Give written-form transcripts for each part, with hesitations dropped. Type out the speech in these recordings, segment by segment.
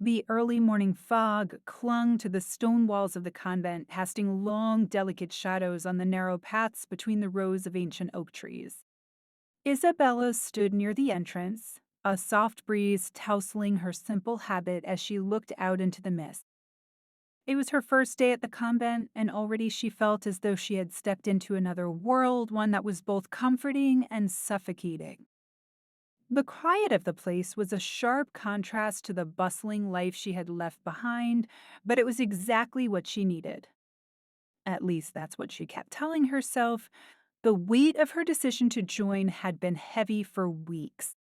The early morning fog clung to the stone walls of the convent, casting long, delicate shadows on the narrow paths between the rows of ancient oak trees. Isabella stood near the entrance, a soft breeze tousling her simple habit as she looked out into the mist. It was her first day at the convent, and already she felt as though she had stepped into another world, one that was both comforting and suffocating. The quiet of the place was a sharp contrast to the bustling life she had left behind, but it was exactly what she needed. At least that's what she kept telling herself. The weight of her decision to join had been heavy for weeks.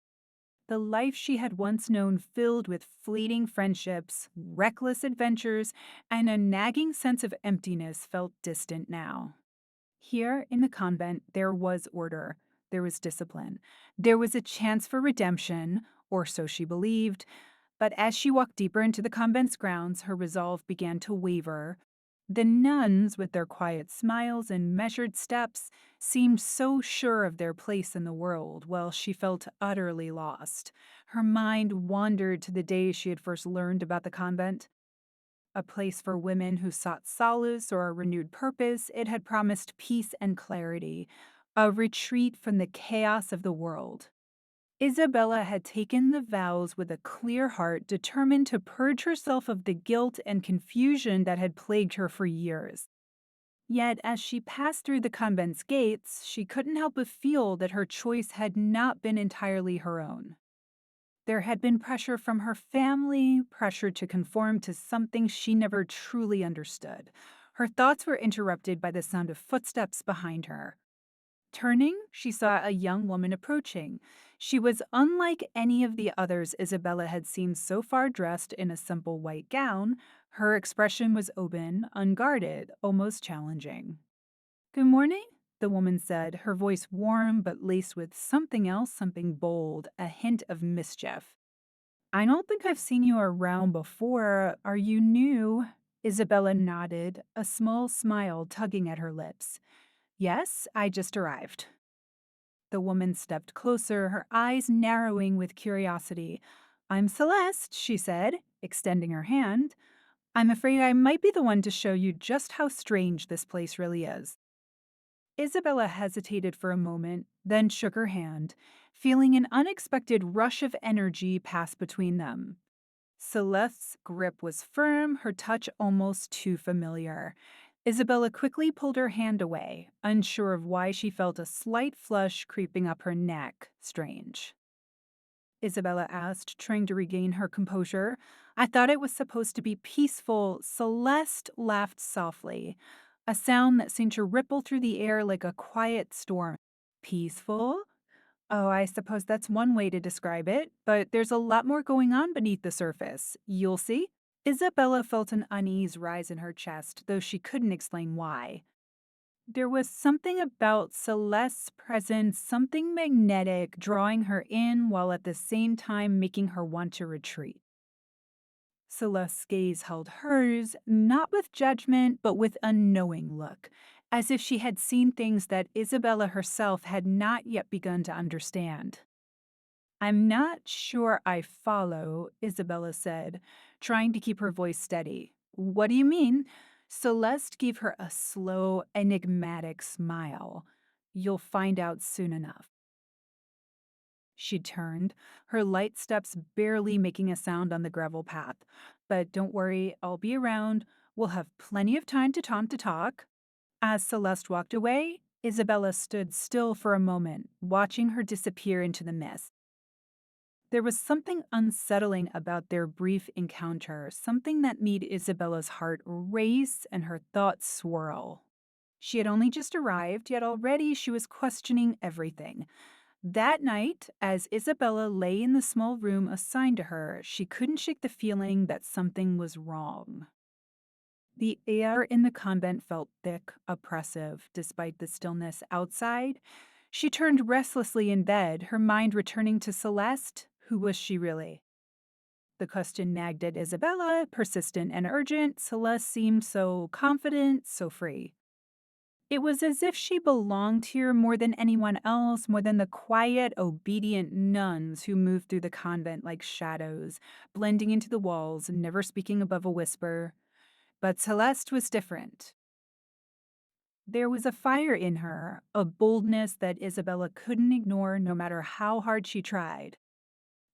The life she had once known filled with fleeting friendships, reckless adventures, and a nagging sense of emptiness felt distant now. Here in the convent, there was order, there was discipline, there was a chance for redemption, or so she believed. But as she walked deeper into the convent's grounds, her resolve began to waver. The nuns, with their quiet smiles and measured steps, seemed so sure of their place in the world, while she felt utterly lost. Her mind wandered to the days she had first learned about the convent. A place for women who sought solace or a renewed purpose, it had promised peace and clarity, a retreat from the chaos of the world. Isabella had taken the vows with a clear heart, determined to purge herself of the guilt and confusion that had plagued her for years. Yet, as she passed through the convent's gates, she couldn't help but feel that her choice had not been entirely her own. There had been pressure from her family, pressure to conform to something she never truly understood. Her thoughts were interrupted by the sound of footsteps behind her. Turning, she saw a young woman approaching. She was unlike any of the others Isabella had seen so far, dressed in a simple white gown. Her expression was open, unguarded, almost challenging. "Good morning," the woman said, her voice warm but laced with something else, something bold, a hint of mischief. "I don't think I've seen you around before. Are you new?" Isabella nodded, a small smile tugging at her lips. "Yes, I just arrived." The woman stepped closer, her eyes narrowing with curiosity. "I'm Celeste," she said, extending her hand. "I'm afraid I might be the one to show you just how strange this place really is." Isabella hesitated for a moment, then shook her hand, feeling an unexpected rush of energy pass between them. Celeste's grip was firm, her touch almost too familiar. Isabella quickly pulled her hand away, unsure of why she felt a slight flush creeping up her neck. Strange. Isabella asked, trying to regain her composure. "I thought it was supposed to be peaceful." Celeste laughed softly, a sound that seemed to ripple through the air like a quiet storm. "Peaceful? Oh, I suppose that's one way to describe it, but there's a lot more going on beneath the surface. You'll see." Isabella felt an unease rise in her chest, though she couldn't explain why. There was something about Celeste's presence, something magnetic, drawing her in while at the same time making her want to retreat. Celeste's gaze held hers, not with judgment, but with a knowing look, as if she had seen things that Isabella herself had not yet begun to understand. "I'm not sure I follow," Isabella said, trying to keep her voice steady. "What do you mean?" Celeste gave her a slow, enigmatic smile. "You'll find out soon enough." She turned, her light steps barely making a sound on the gravel path. "But don't worry, I'll be around. We'll have plenty of time to talk." As Celeste walked away, Isabella stood still for a moment, watching her disappear into the mist. There was something unsettling about their brief encounter, something that made Isabella's heart race and her thoughts swirl. She had only just arrived, yet already she was questioning everything. That night, as Isabella lay in the small room assigned to her, she couldn't shake the feeling that something was wrong. The air in the convent felt thick, oppressive, despite the stillness outside. She turned restlessly in bed, her mind returning to Celeste. Who was she really? The question nagged at Isabella, persistent and urgent. Celeste seemed so confident, so free. It was as if she belonged here more than anyone else, more than the quiet, obedient nuns who moved through the convent like shadows, blending into the walls and never speaking above a whisper. But Celeste was different. There was a fire in her, a boldness that Isabella couldn't ignore no matter how hard she tried.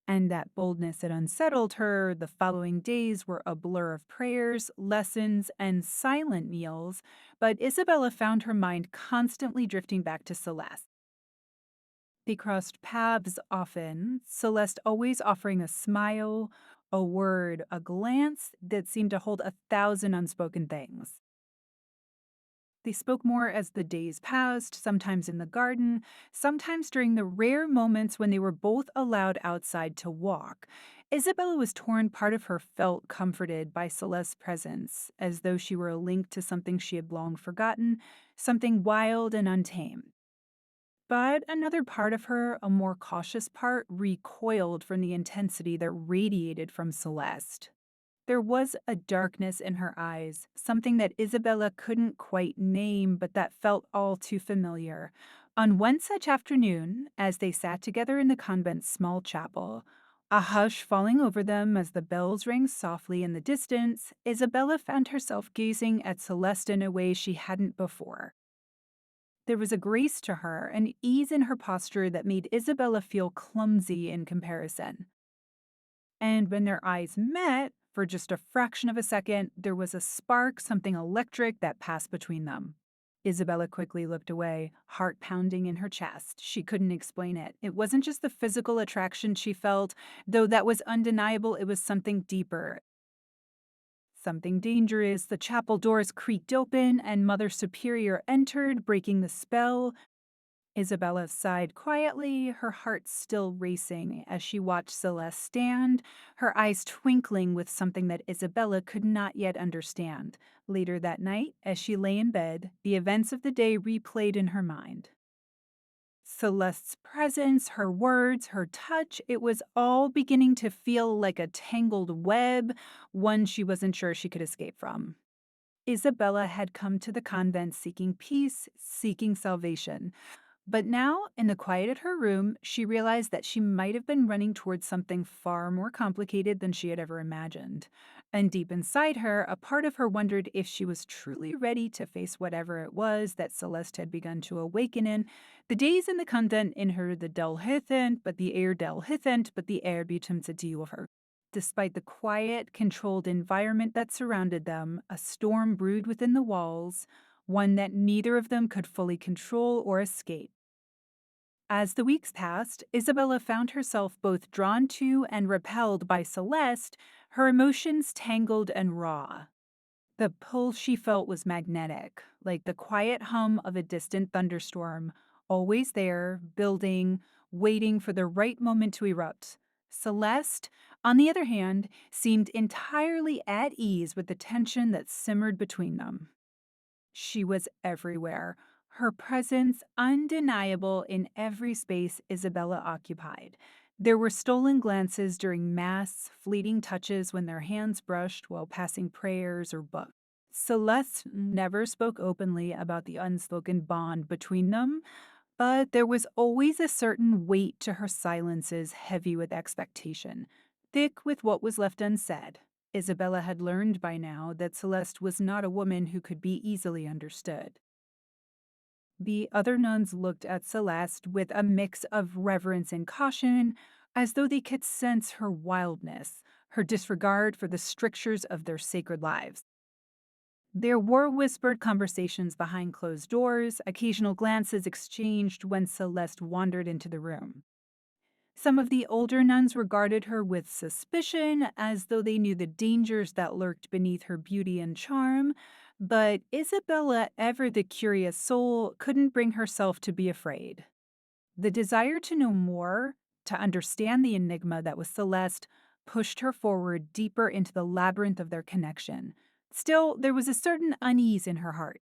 And that boldness had unsettled her. The following days were a blur of prayers, lessons, and silent meals, but Isabella found her mind constantly drifting back to Celeste. They crossed paths often, Celeste always offering a smile, a word, a glance that seemed to hold 1,000 unspoken things. They spoke more as the days passed, sometimes in the garden, sometimes during the rare moments when they were both allowed outside to walk. Isabella was torn. Part of her felt comforted by Celeste's presence, as though she were a link to something she had long forgotten, something wild and untamed. But another part of her, a more cautious part, recoiled from the intensity that radiated from Celeste. There was a darkness in her eyes, something that Isabella couldn't quite name, but that felt all too familiar. On one such afternoon, as they sat together in the convent's small chapel, a hush falling over them as the bells rang softly in the distance, Isabella found herself gazing at Celeste in a way she hadn't before. There was a grace to her, an ease in her posture that made Isabella feel clumsy in comparison. And when their eyes met, for just a fraction of a second, there was a spark, something electric that passed between them. Isabella quickly looked away, heart pounding in her chest. She couldn't explain it. It wasn't just the physical attraction she felt, though that was undeniable, it was something deeper. Something dangerous. The chapel doors creaked open, and Mother Superior entered, breaking the spell. Isabella sighed quietly, her heart still racing as she watched Celeste stand, her eyes twinkling with something that Isabella could not yet understand. Later that night, as she lay in bed, the events of the day replayed in her mind. Celeste's presence, her words, her touch, it was all beginning to feel like a tangled web, one she wasn't sure she could escape from. Isabella had come to the convent seeking peace, seeking salvation. But now, in the quiet of her room, she realized that she might have been running towards something far more complicated than she had ever imagined. And deep inside her, a part of her wondered if she was truly ready to face whatever it was that Celeste had begun to awaken in. The days in the convent in her the del hithent, but the air del hithent, but the air betum to her. Despite the quiet, controlled environment that surrounded them, a storm brewed within the walls, one that neither of them could fully control or escape. As the weeks passed, Isabella found herself both drawn to and repelled by Celeste, her emotions tangled and raw. The pull she felt was magnetic, like the quiet hum of a distant thunderstorm, always there, building, waiting for the right moment to erupt. Celeste, on the other hand, seemed entirely at ease with the tension that simmered between them. She was everywhere, her presence undeniable in every space Isabella occupied. There were stolen glances during Mass, fleeting touches when their hands brushed while passing prayers or books. Celeste never spoke openly about the unspoken bond between them, but there was always a certain weight to her silences, heavy with expectation, thick with what was left unsaid. Isabella had learned by now that Celeste was not a woman who could be easily understood. The other nuns looked at Celeste with a mix of reverence and caution, as though they could sense her wildness, her disregard for the strictures of their sacred lives. There were whispered conversations behind closed doors, occasional glances exchanged when Celeste wandered into the room. Some of the older nuns regarded her with suspicion, as though they knew the dangers that lurked beneath her beauty and charm, but Isabella, ever the curious soul, couldn't bring herself to be afraid. The desire to know more, to understand the enigma that was Celeste, pushed her forward deeper into the labyrinth of their connection. Still, there was a certain unease in her heart.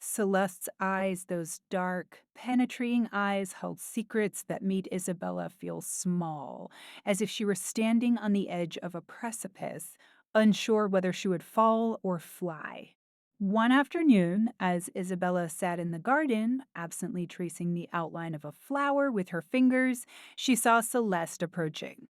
Celeste's eyes, those dark, penetrating eyes, held secrets that made Isabella feel small, as if she were standing on the edge of a precipice, unsure whether she would fall or fly. One afternoon, as Isabella sat in the garden, absently tracing the outline of a flower with her fingers, she saw Celeste approaching.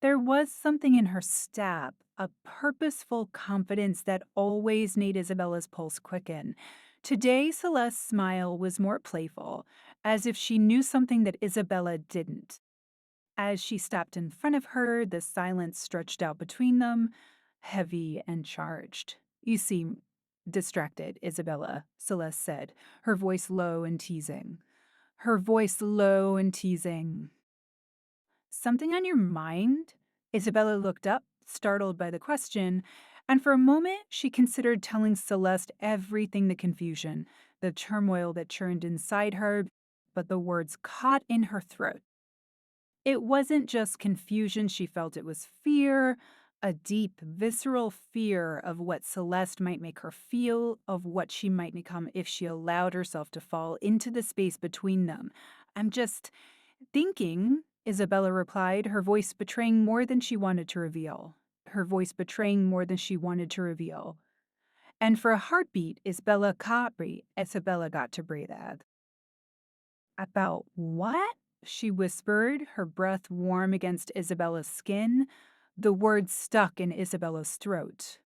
There was something in her step, a purposeful confidence that always made Isabella's pulse quicken. Today, Celeste's smile was more playful, as if she knew something that Isabella didn't. As she stepped in front of her, the silence stretched out between them, heavy and charged. "You seem distracted, Isabella," Celeste said, her voice low and teasing. Her voice low and teasing. "Something on your mind?" Isabella looked up, startled by the question, and for a moment she considered telling Celeste everything, the confusion, the turmoil that churned inside her, but the words caught in her throat. It wasn't just confusion she felt, it was fear, a deep, visceral fear of what Celeste might make her feel, of what she might become if she allowed herself to fall into the space between them. "I'm just thinking," Isabella replied, her voice betraying more than she wanted to reveal. Her voice betraying more than she wanted to reveal. And for a heartbeat, Isabella got to breathe out. "About what?" she whispered, her breath warm against Isabella's skin. The words stuck in Isabella's throat.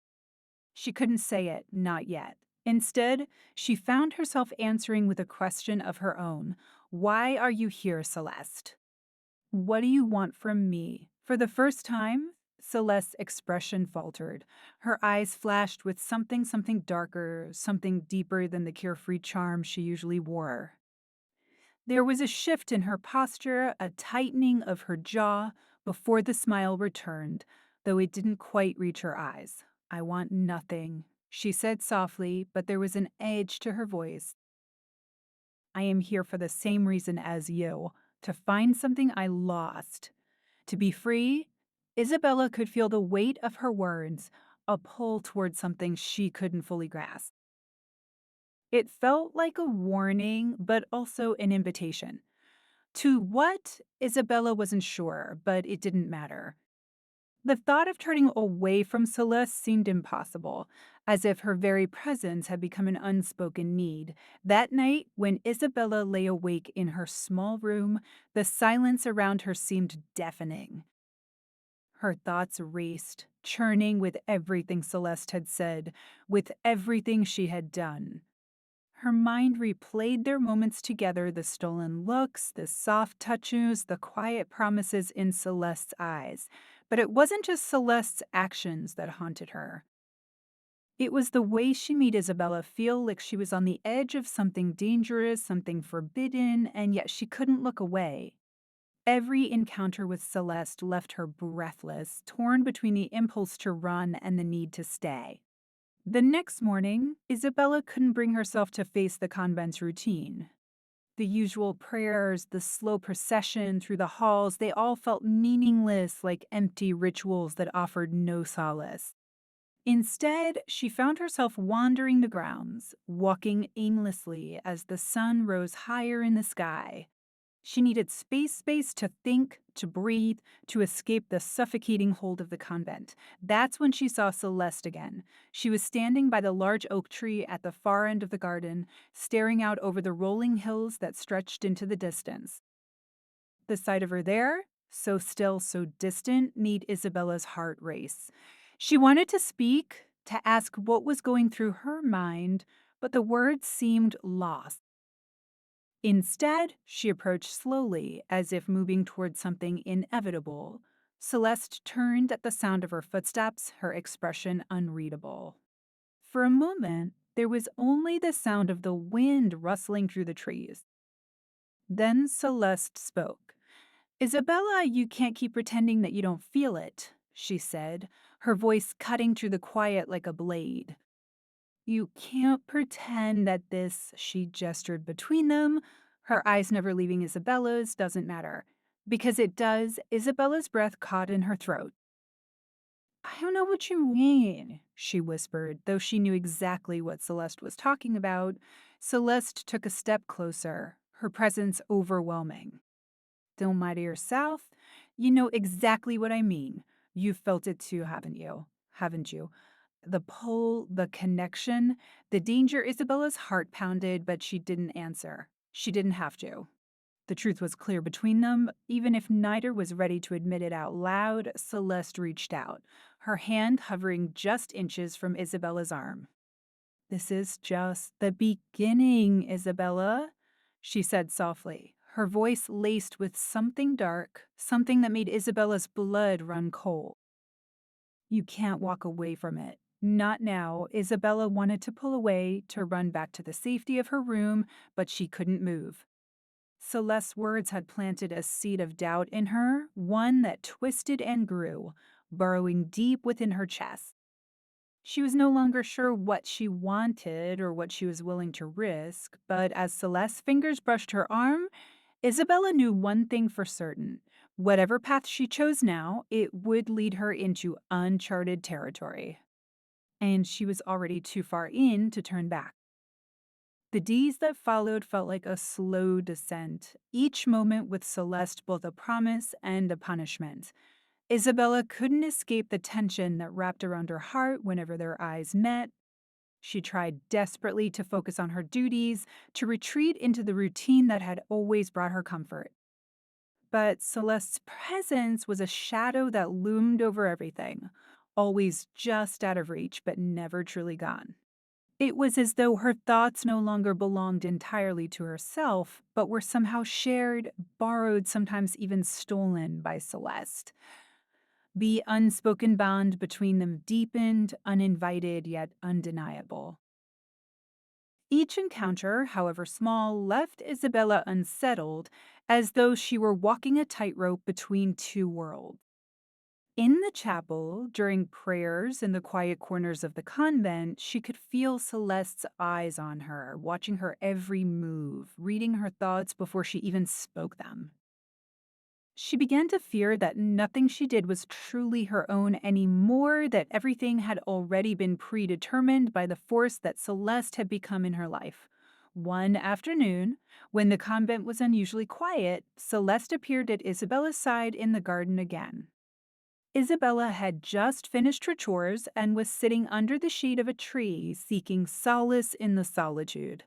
She couldn't say it, not yet. Instead, she found herself answering with a question of her own. "Why are you here, Celeste? What do you want from me?" For the first time, Celeste's expression faltered. Her eyes flashed with something darker, something deeper than the carefree charm she usually wore. There was a shift in her posture, a tightening of her jaw before the smile returned, though it didn't quite reach her eyes. "I want nothing," she said softly, but there was an edge to her voice. "I am here for the same reason as you, to find something I lost. To be free." Isabella could feel the weight of her words, a pull towards something she couldn't fully grasp. It felt like a warning, but also an invitation. To what? Isabella wasn't sure, but it didn't matter. The thought of turning away from Celeste seemed impossible, as if her very presence had become an unspoken need. That night, when Isabella lay awake in her small room, the silence around her seemed deafening. Her thoughts raced, churning with everything Celeste had said, with everything she had done. Her mind replayed their moments together, the stolen looks, the soft touches, the quiet promises in Celeste's eyes. But it wasn't just Celeste's actions that haunted her. It was the way she made Isabella feel like she was on the edge of something dangerous, something forbidden, and yet she couldn't look away. Every encounter with Celeste left her breathless, torn between the impulse to run and the need to stay. The next morning, Isabella couldn't bring herself to face the convent's routine. The usual prayers, the slow procession through the halls, they all felt meaningless, like empty rituals that offered no solace. Instead, she found herself wandering the grounds, walking aimlessly as the sun rose higher in the sky. She needed space to think, to breathe, to escape the suffocating hold of the convent. That's when she saw Celeste again. She was standing by the large oak tree at the far end of the garden, staring out over the rolling hills that stretched into the distance. The sight of her there, so still, so distant, made Isabella's heart race. She wanted to speak, to ask what was going through her mind, but the words seemed lost. Instead, she approached slowly, as if moving towards something inevitable. Celeste turned at the sound of her footsteps, her expression unreadable. For a moment, there was only the sound of the wind rustling through the trees. Then Celeste spoke. "Isabella, you can't keep pretending that you don't feel it," she said, her voice cutting through the quiet like a blade. "You can't pretend that this," she gestured between them, her eyes never leaving Isabella's, "doesn't matter. Because it does." Isabella's breath caught in her throat. "I don't know what you mean," she whispered, though she knew exactly what Celeste was talking about. Celeste took a step closer, her presence overwhelming. "Don't lie to yourself. You know exactly what I mean. You've felt it too, haven't you? Haven't you? The pull, the connection, the danger. Isabella's heart pounded, but she didn't answer. She didn't have to. The truth was clear between them. Even if neither was ready to admit it out loud, Celeste reached out, her hand hovering just inches from Isabella's arm. "This is just the beginning, Isabella," she said softly, her voice laced with something dark, something that made Isabella's blood run cold. "You can't walk away from it. Not now." Isabella wanted to pull away, to run back to the safety of her room, but she couldn't move. Celeste's words had planted a seed of doubt in her, one that twisted and grew, burrowing deep within her chest. She was no longer sure what she wanted or what she was willing to risk, but as Celeste's fingers brushed her arm, Isabella knew one thing for certain. Whatever path she chose now, it would lead her into uncharted territory. And she was already too far in to turn back. The days that followed felt like a slow descent, each moment with Celeste both a promise and a punishment. Isabella couldn't escape the tension that wrapped around her heart whenever their eyes met. She tried desperately to focus on her duties, to retreat into the routine that had always brought her comfort. But Celeste's presence was a shadow that loomed over everything, always just out of reach, but never truly gone. It was as though her thoughts no longer belonged entirely to herself, but were somehow shared, borrowed, sometimes even stolen by Celeste. The unspoken bond between them deepened, uninvited yet undeniable. Each encounter, however small, left Isabella unsettled, as though she were walking a tightrope between two worlds. In the chapel, during prayers in the quiet corners of the convent, she could feel Celeste's eyes on her, watching her every move, reading her thoughts before she even spoke them. She began to fear that nothing she did was truly her own anymore, that everything had already been predetermined by the force that Celeste had become in her life. One afternoon, when the convent was unusually quiet, Celeste appeared at Isabella's side in the garden again. Isabella had just finished her chores and was sitting under the shade of a tree, seeking solace in the solitude.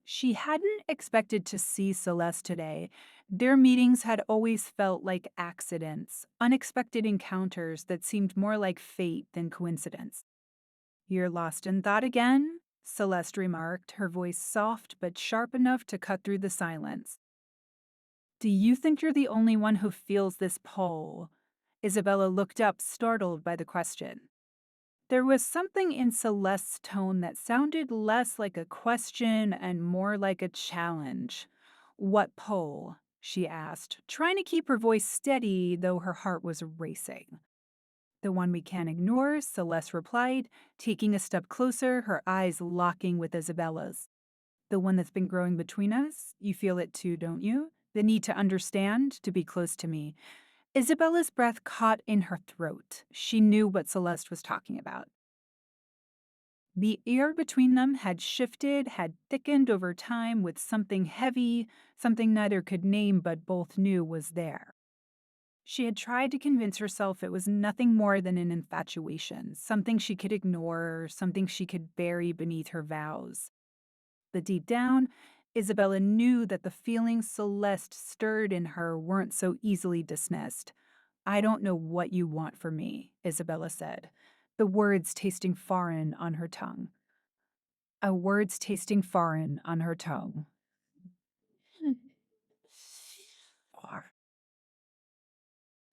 She hadn't expected to see Celeste today. Their meetings had always felt like accidents, unexpected encounters that seemed more like fate than coincidence. "You're lost in thought again?" Celeste remarked, her voice soft but sharp enough to cut through the silence. "Do you think you're the only one who feels this pull?" Isabella looked up, startled by the question. There was something in Celeste's tone that sounded less like a question and more like a challenge. "What pull?" she asked, trying to keep her voice steady, though her heart was racing. "The one we can't ignore," Celeste replied, taking a step closer, her eyes locking with Isabella's. "The one that's been growing between us? You feel it too, don't you? The need to understand, to be close to me." Isabella's breath caught in her throat. She knew what Celeste was talking about. The air between them had shifted, had thickened over time with something heavy, something neither could name but both knew was there. She had tried to convince herself it was nothing more than an infatuation, something she could ignore, something she could bury beneath her vows. But deep down, Isabella knew that the feelings Celeste stirred in her weren't so easily dismissed. "I don't know what you want from me," Isabella said, the words tasting foreign on her tongue. Words tasting foreign on her tongue.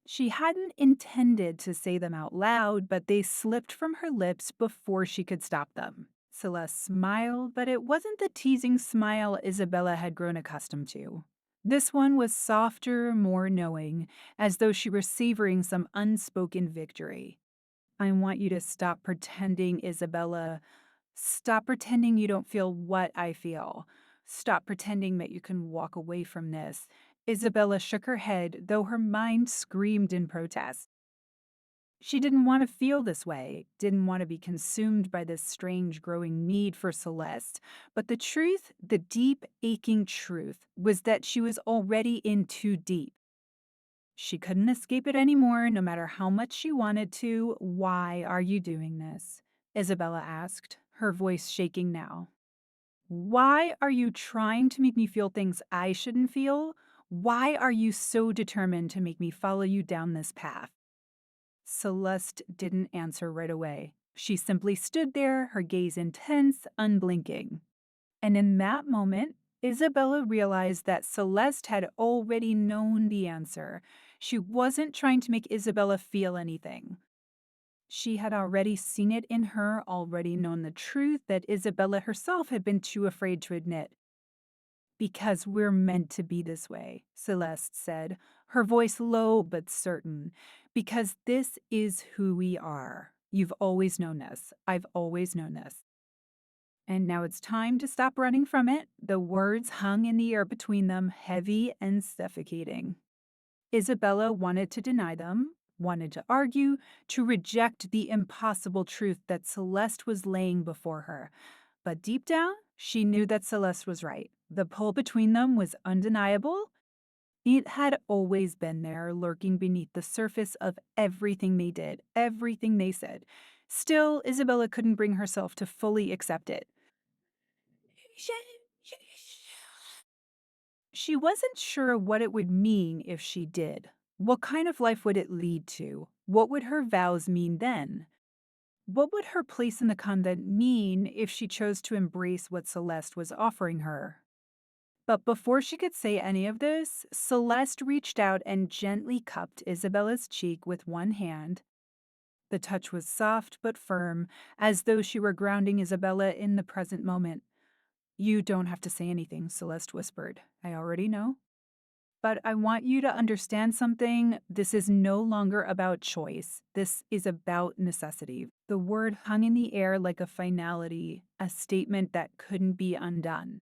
She hadn't intended to say them out loud, but they slipped from her lips before she could stop them. Celeste smiled, but it wasn't the teasing smile Isabella had grown accustomed to. This one was softer, more knowing, as though she were savoring some unspoken victory. "I want you to stop pretending, Isabella. Stop pretending you don't feel what I feel. Stop pretending that you can walk away from this." Isabella shook her head, though her mind screamed in protest. She didn't want to feel this way, didn't want to be consumed by this strange growing need for Celeste. But the truth, the deep, aching truth, was that she was already in too deep. She couldn't escape it anymore, no matter how much she wanted to. "Why are you doing this?" Isabella asked, her voice shaking now. Why are you trying to make me feel things I shouldn't feel? Why are you so determined to make me follow you down this path? Celeste didn't answer right away. She simply stood there, her gaze intense, unblinking. And in that moment, Isabella realized that Celeste had already known the answer. She wasn't trying to make Isabella feel anything. She had already seen it in her, already known the truth that Isabella herself had been too afraid to admit. Because we're meant to be this way, Celeste said, her voice low but certain. Because this is who we are. You've always known this. I've always known this. And now it's time to stop running from it. The words hung in the air between them, heavy and suffocating. Isabella wanted to deny them, wanted to argue, to reject the impossible truth that Celeste was laying before her. But deep down, she knew that Celeste was right. The pull between them was undeniable. It had always been there, lurking beneath the surface of everything they did, everything they said. Still, Isabella couldn't bring herself to fully accept it. She wasn't sure what it would mean if she did. What kind of life would it lead to? What would her vows mean then? What would her place in the convent mean if she chose to embrace what Celeste was offering her? But before she could say any of this, Celeste reached out and gently cupped Isabella's cheek with one hand. The touch was soft but firm, as though she were grounding Isabella in the present moment. You don't have to say anything, Celeste whispered. I already know. But I want you to understand something. This is no longer about choice. This is about necessity. The word hung in the air like a finality, a statement that couldn't be undone.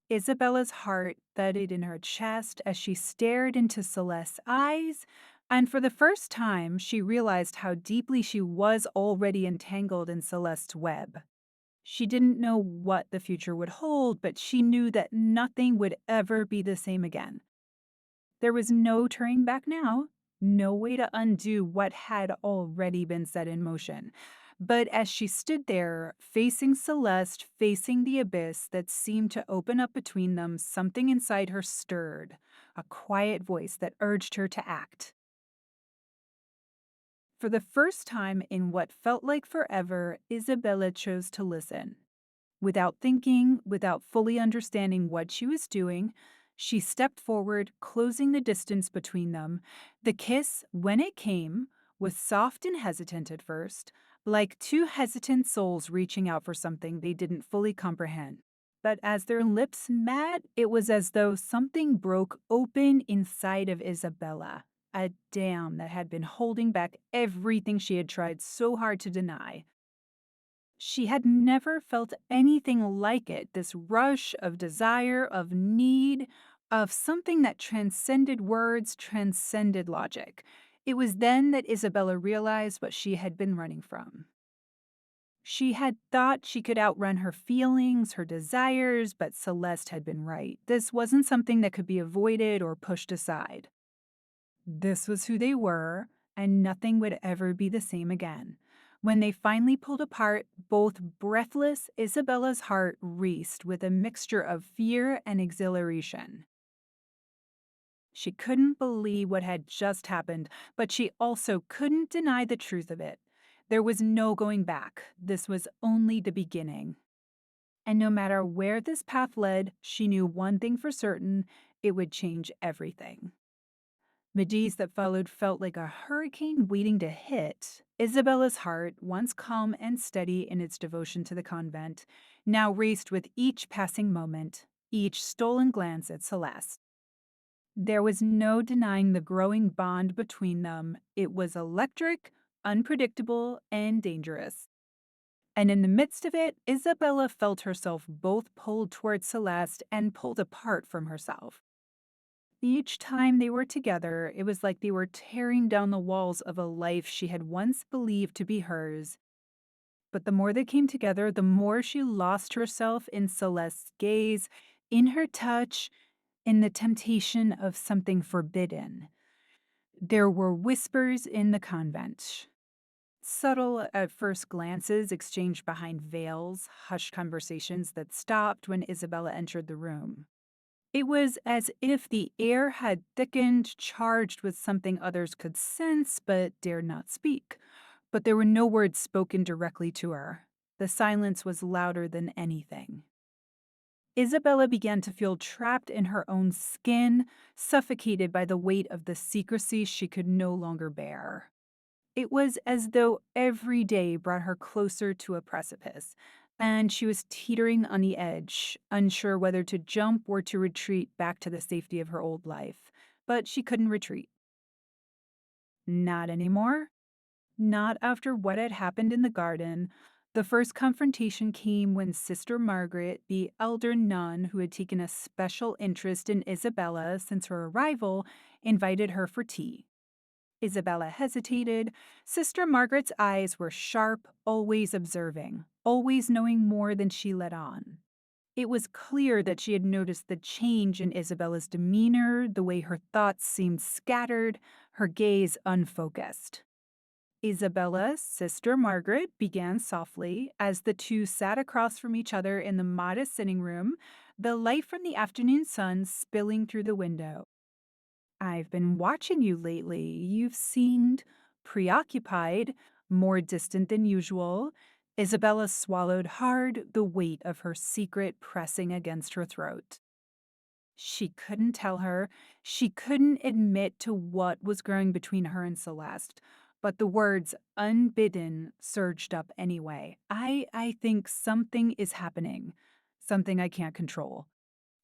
Isabella's heart thudded in her chest as she stared into Celeste's eyes, and for the first time, she realized how deeply she was already entangled in Celeste's web. She didn't know what the future would hold, but she knew that nothing would ever be the same again. There was no turning back now, no way to undo what had already been set in motion. But as she stood there, facing Celeste, facing the abyss that seemed to open up between them, something inside her stirred, a quiet voice that urged her to act. For the first time in what felt like forever, Isabella chose to listen. Without thinking, without fully understanding what she was doing, she stepped forward, closing the distance between them. The kiss, when it came, was soft and hesitant at first, like two hesitant souls reaching out for something they didn't fully comprehend. But as their lips met, it was as though something broke open inside of Isabella, a dam that had been holding back everything she had tried so hard to deny. She had never felt anything like it, this rush of desire, of need, of something that transcended words, transcended logic. It was then that Isabella realized what she had been running from. She had thought she could outrun her feelings, her desires, but Celeste had been right. This wasn't something that could be avoided or pushed aside. This was who they were, and nothing would ever be the same again. When they finally pulled apart, both breathless, Isabella's heart raced with a mixture of fear and exhilaration. She couldn't believe what had just happened, but she also couldn't deny the truth of it. There was no going back. This was only the beginning. And no matter where this path led, she knew one thing for certain: it would change everything. The days that followed felt like a hurricane waiting to hit. Isabella's heart, once calm and steady in its devotion to the convent, now raced with each passing moment, each stolen glance at Celeste. There was no denying the growing bond between them. It was electric, unpredictable, and dangerous. And in the midst of it, Isabella felt herself both pulled toward Celeste and pulled apart from herself. Each time they were together, it was like they were tearing down the walls of a life she had once believed to be hers. But the more they came together, the more she lost herself in Celeste's gaze, in her touch, in the temptation of something forbidden. There were whispers in the convent. Subtle at first glances exchanged behind veils, hushed conversations that stopped when Isabella entered the room. It was as if the air had thickened, charged with something others could sense but dared not speak. But there were no words spoken directly to her. The silence was louder than anything. Isabella began to feel trapped in her own skin, suffocated by the weight of the secrecy she could no longer bear. It was as though every day brought her closer to a precipice, and she was teetering on the edge, unsure whether to jump or to retreat back to the safety of her old life. But she couldn't retreat. Not anymore. Not after what had happened in the garden. The first confrontation came when Sister Margaret, the elder nun who had taken a special interest in Isabella since her arrival, invited her for tea. Isabella hesitated. Sister Margaret's eyes were sharp, always observing, always knowing more than she let on. It was clear that she had noticed the change in Isabella's demeanor, the way her thoughts seemed scattered, her gaze unfocused. Isabella, Sister Margaret, began softly as the two sat across from each other in the modest sitting room, the light from the afternoon sun spilling through the window. I've been watching you lately. You've seemed preoccupied, more distant than usual. Isabella swallowed hard, the weight of her secret pressing against her throat. She couldn't tell her. She couldn't admit to what was growing between her and Celeste. But the words unbidden surged up anyway. I think something is happening. Something I can't control.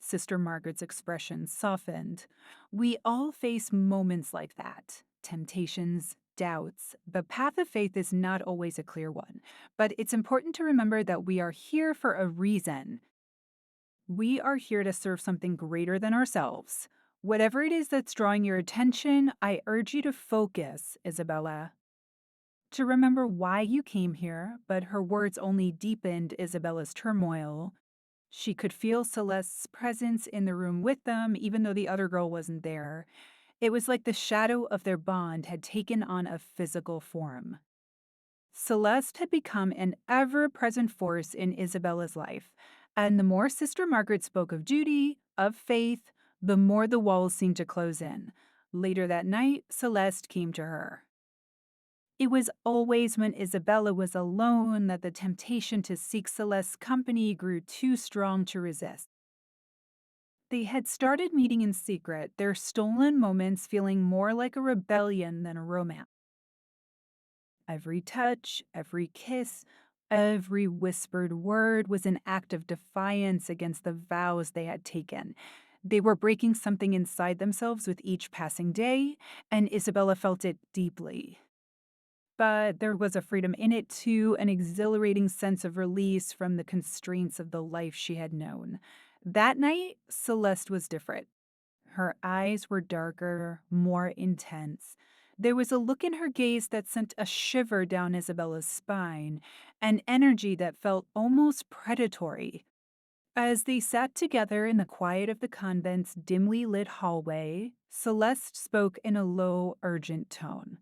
Sister Margaret's expression softened. We all face moments like that, temptations, doubts. The path of faith is not always a clear one, but it's important to remember that we are here for a reason. We are here to serve something greater than ourselves. Whatever it is that's drawing your attention, I urge you to focus, Isabella. To remember why you came here, but her words only deepened Isabella's turmoil. She could feel Celeste's presence in the room with them, even though the other girl wasn't there. It was like the shadow of their bond had taken on a physical form. Celeste had become an ever present force in Isabella's life, and the more Sister Margaret spoke of duty, of faith, the more the walls seemed to close in. Later that night, Celeste came to her. It was always when Isabella was alone that the temptation to seek Celeste's company grew too strong to resist. They had started meeting in secret, their stolen moments feeling more like a rebellion than a romance. Every touch, every kiss, every whispered word was an act of defiance against the vows they had taken. They were breaking something inside themselves with each passing day, and Isabella felt it deeply. But there was a freedom in it too, an exhilarating sense of release from the constraints of the life she had known. That night, Celeste was different. Her eyes were darker, more intense. There was a look in her gaze that sent a shiver down Isabella's spine, an energy that felt almost predatory. As they sat together in the quiet of the convent's dimly lit hallway, Celeste spoke in a low, urgent tone.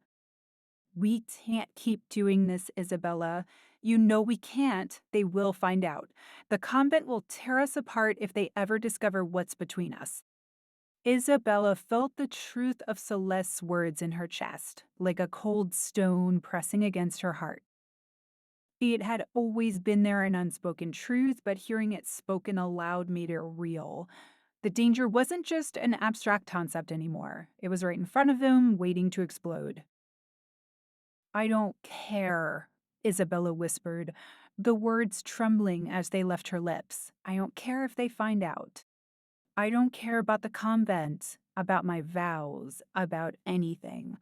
We can't keep doing this, Isabella. You know we can't. They will find out. The convent will tear us apart if they ever discover what's between us. Isabella felt the truth of Celeste's words in her chest, like a cold stone pressing against her heart. It had always been there in unspoken truth, but hearing it spoken aloud made it real. The danger wasn't just an abstract concept anymore. It was right in front of them, waiting to explode. I don't care, Isabella whispered, the words trembling as they left her lips. I don't care if they find out. I don't care about the convent, about my vows, about anything.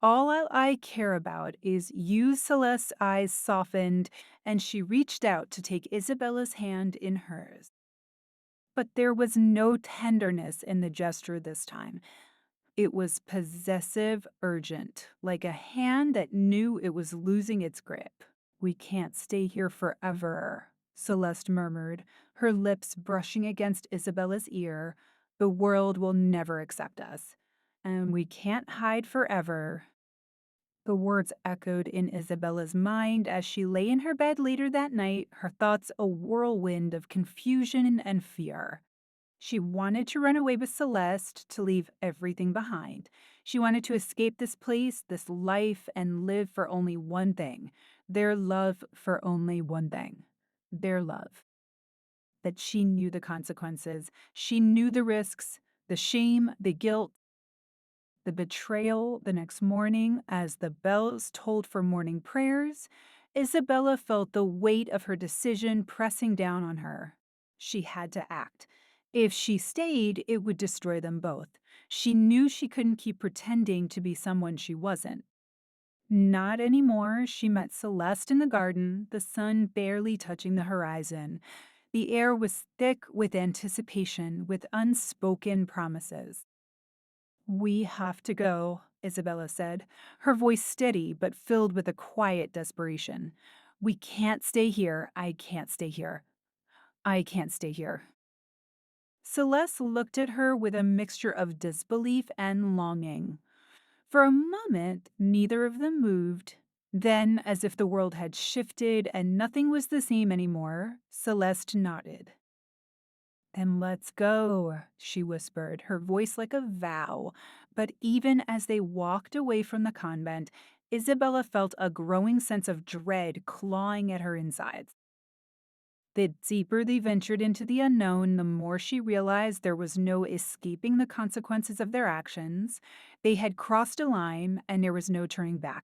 All I care about is you. Celeste's eyes softened, and she reached out to take Isabella's hand in hers. But there was no tenderness in the gesture this time. It was possessive, urgent, like a hand that knew it was losing its grip. We can't stay here forever, Celeste murmured, her lips brushing against Isabella's ear. The world will never accept us. And we can't hide forever. The words echoed in Isabella's mind as she lay in her bed later that night, her thoughts a whirlwind of confusion and fear. She wanted to run away with Celeste, to leave everything behind. She wanted to escape this place, this life, and live for only one thing, their love for only one thing, their love. But she knew the consequences. She knew the risks, the shame, the guilt, the betrayal. The next morning, as the bells tolled for morning prayers, Isabella felt the weight of her decision pressing down on her. She had to act. If she stayed, it would destroy them both. She knew she couldn't keep pretending to be someone she wasn't. Not anymore. She met Celeste in the garden, the sun barely touching the horizon. The air was thick with anticipation, with unspoken promises. "We have to go," Isabella said, her voice steady but filled with a quiet desperation. "We can't stay here. I can't stay here. I can't stay here." Celeste looked at her with a mixture of disbelief and longing. For a moment, neither of them moved. Then, as if the world had shifted and nothing was the same anymore, Celeste nodded. "Then let's go," she whispered, her voice like a vow. But even as they walked away from the convent, Isabella felt a growing sense of dread clawing at her insides. The deeper they ventured into the unknown, the more she realized there was no escaping the consequences of their actions. They had crossed a line, and there was no turning back.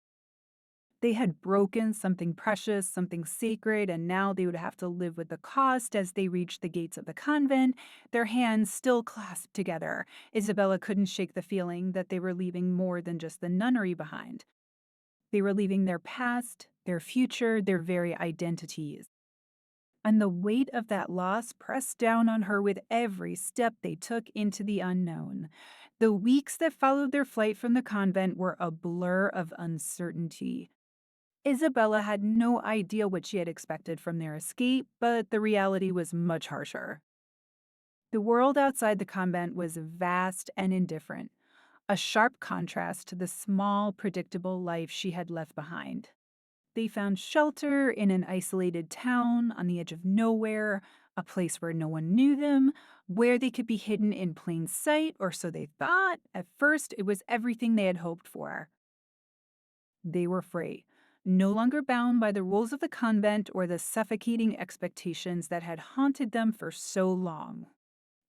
They had broken something precious, something sacred, and now they would have to live with the cost as they reached the gates of the convent, their hands still clasped together. Isabella couldn't shake the feeling that they were leaving more than just the nunnery behind. They were leaving their past, their future, their very identities. And the weight of that loss pressed down on her with every step they took into the unknown. The weeks that followed their flight from the convent were a blur of uncertainty. Isabella had no idea what she had expected from their escape, but the reality was much harsher. The world outside the convent was vast and indifferent, a sharp contrast to the small, predictable life she had left behind. They found shelter in an isolated town on the edge of nowhere, a place where no one knew them, where they could be hidden in plain sight, or so they thought. At first, it was everything they had hoped for. They were free, no longer bound by the rules of the convent or the suffocating expectations that had haunted them for so long.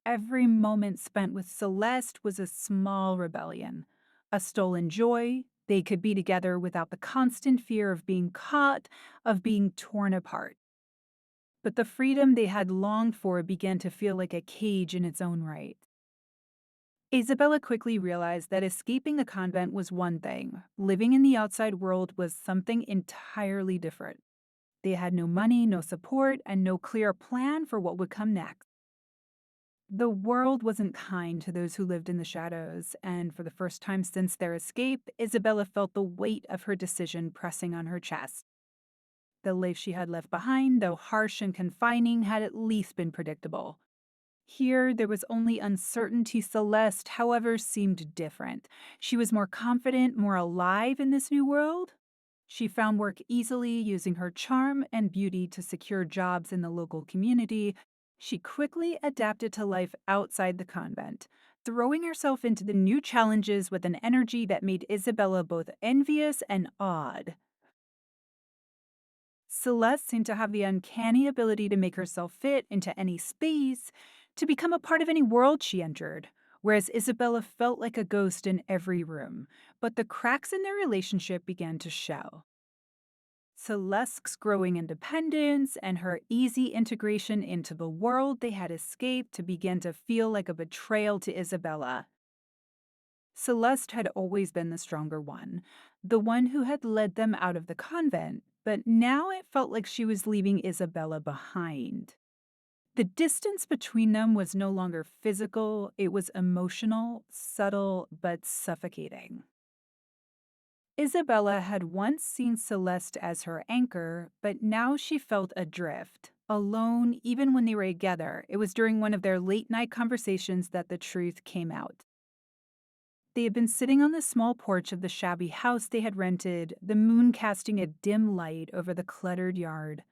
Every moment spent with Celeste was a small rebellion, a stolen joy. They could be together without the constant fear of being caught, of being torn apart. But the freedom they had longed for began to feel like a cage in its own right. Isabella quickly realized that escaping the convent was one thing. Living in the outside world was something entirely different. They had no money, no support, and no clear plan for what would come next. The world wasn't kind to those who lived in the shadows, and for the first time since their escape, Isabella felt the weight of her decision pressing on her chest. The life she had left behind, though harsh and confining, had at least been predictable. Here, there was only uncertainty. Celeste, however, seemed different. She was more confident, more alive in this new world. She found work easily, using her charm and beauty to secure jobs in the local community. She quickly adapted to life outside the convent, throwing herself into the new challenges with an energy that made Isabella both envious and awed. Celeste seemed to have the uncanny ability to make herself fit into any space, to become a part of any world she entered, whereas Isabella felt like a ghost in every room. But the cracks in their relationship began to show. Celeste's growing independence and her easy integration into the world they had escaped to begin to feel like a betrayal to Isabella. Celeste had always been the stronger one, the one who had led them out of the convent, but now it felt like she was leaving Isabella behind. The distance between them was no longer physical, it was emotional, subtle, but suffocating. Isabella had once seen Celeste as her anchor, but now she felt adrift, alone even when they were together. It was during one of their late night conversations that the truth came out. They had been sitting on the small porch of the shabby house they had rented, the moon casting a dim light over the cluttered yard.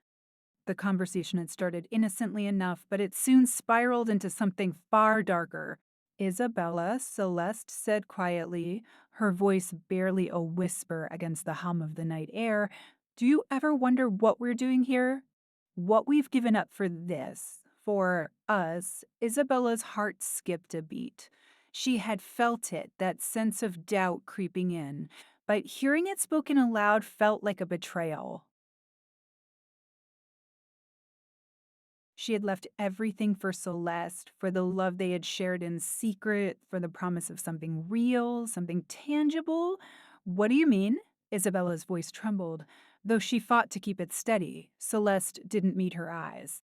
The conversation had started innocently enough, but it soon spiraled into something far darker. Isabella, Celeste said quietly, her voice barely a whisper against the hum of the night air, do you ever wonder what we're doing here? What we've given up for this? For us, Isabella's heart skipped a beat. She had felt it, that sense of doubt creeping in, but hearing it spoken aloud felt like a betrayal. She had left everything for Celeste, for the love they had shared in secret, for the promise of something real, something tangible. What do you mean? Isabella's voice trembled. Though she fought to keep it steady, Celeste didn't meet her eyes.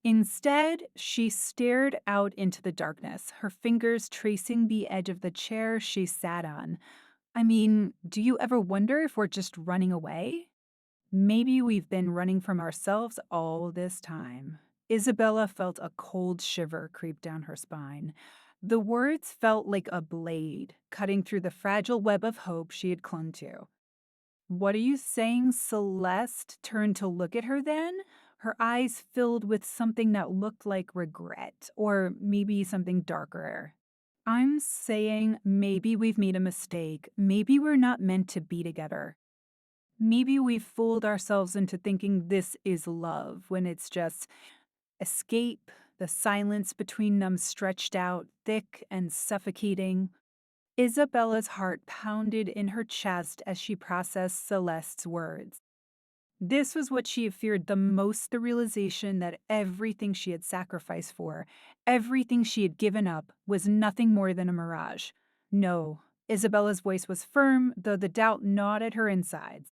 Instead, she stared out into the darkness, her fingers tracing the edge of the chair she sat on. I mean, do you ever wonder if we're just running away? Maybe we've been running from ourselves all this time. Isabella felt a cold shiver creep down her spine. The words felt like a blade, cutting through the fragile web of hope she had clung to. What are you saying? Celeste turned to look at her then, her eyes filled with something that looked like regret, or maybe something darker. I'm saying maybe we've made a mistake. Maybe we're not meant to be together. Maybe we've fooled ourselves into thinking this is love when it's just escape, the silence between them stretched out, thick and suffocating. Isabella's heart pounded in her chest as she processed Celeste's words. This was what she had feared the most, the realization that everything she had sacrificed for, everything she had given up, was nothing more than a mirage. No, Isabella's voice was firm, though the doubt gnawed at her insides.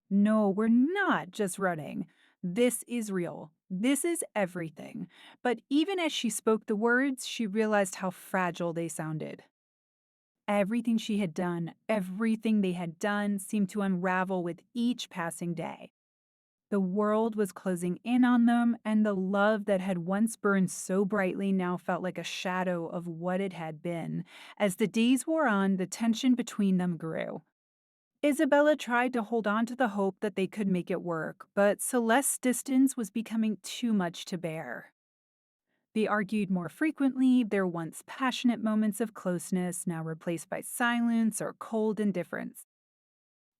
No, we're not just running. This is real. This is everything. But even as she spoke the words, she realized how fragile they sounded. Everything she had done, everything they had done, seemed to unravel with each passing day. The world was closing in on them, and the love that had once burned so brightly now felt like a shadow of what it had been. As the days wore on, the tension between them grew. Isabella tried to hold on to the hope that they could make it work, but Celeste's distance was becoming too much to bear. They argued more frequently, their once passionate moments of closeness now replaced by silence or cold indifference.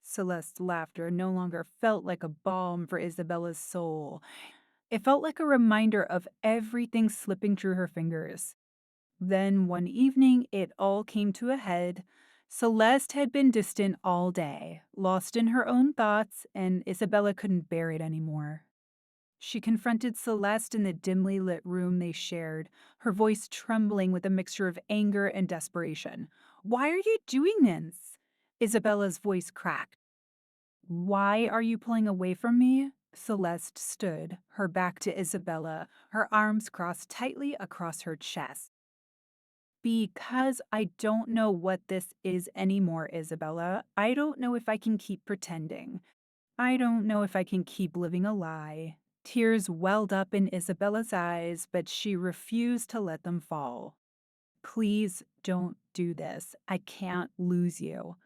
Celeste's laughter no longer felt like a balm for Isabella's soul. It felt like a reminder of everything slipping through her fingers. Then one evening, it all came to a head. Celeste had been distant all day, lost in her own thoughts, and Isabella couldn't bear it anymore. She confronted Celeste in the dimly lit room they shared, her voice trembling with a mixture of anger and desperation. Why are you doing this? Isabella's voice cracked. Why are you pulling away from me? Celeste stood, her back to Isabella, her arms crossed tightly across her chest. Because I don't know what this is anymore, Isabella. I don't know if I can keep pretending. I don't know if I can keep living a lie. Tears welled up in Isabella's eyes, but she refused to let them fall. Please don't do this. I can't lose you.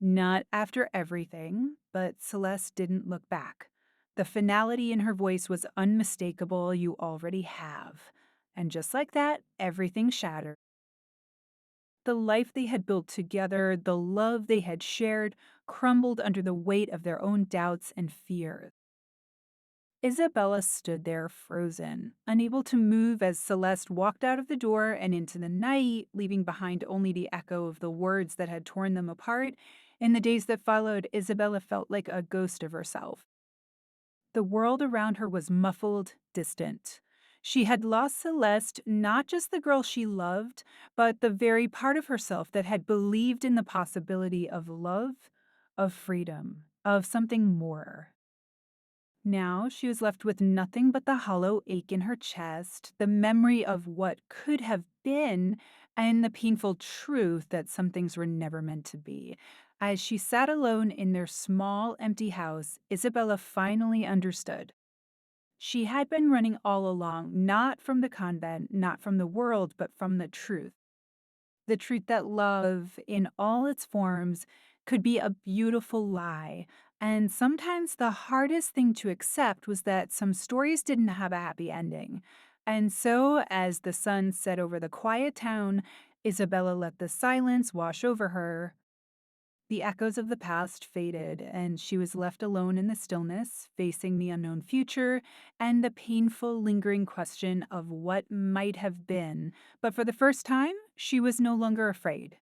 Not after everything, but Celeste didn't look back. The finality in her voice was unmistakable. You already have. And just like that, everything shattered. The life they had built together, the love they had shared, crumbled under the weight of their own doubts and fears. Isabella stood there frozen, unable to move as Celeste walked out of the door and into the night, leaving behind only the echo of the words that had torn them apart. In the days that followed, Isabella felt like a ghost of herself. The world around her was muffled, distant. She had lost Celeste, not just the girl she loved, but the very part of herself that had believed in the possibility of love, of freedom, of something more. Now she was left with nothing but the hollow ache in her chest, the memory of what could have been, and the painful truth that some things were never meant to be. As she sat alone in their small, empty house, Isabella finally understood. She had been running all along, not from the convent, not from the world, but from the truth. The truth that love, in all its forms, could be a beautiful lie. And sometimes the hardest thing to accept was that some stories didn't have a happy ending. And so, as the sun set over the quiet town, Isabella let the silence wash over her. The echoes of the past faded, and she was left alone in the stillness, facing the unknown future and the painful, lingering question of what might have been. But for the first time, she was no longer afraid.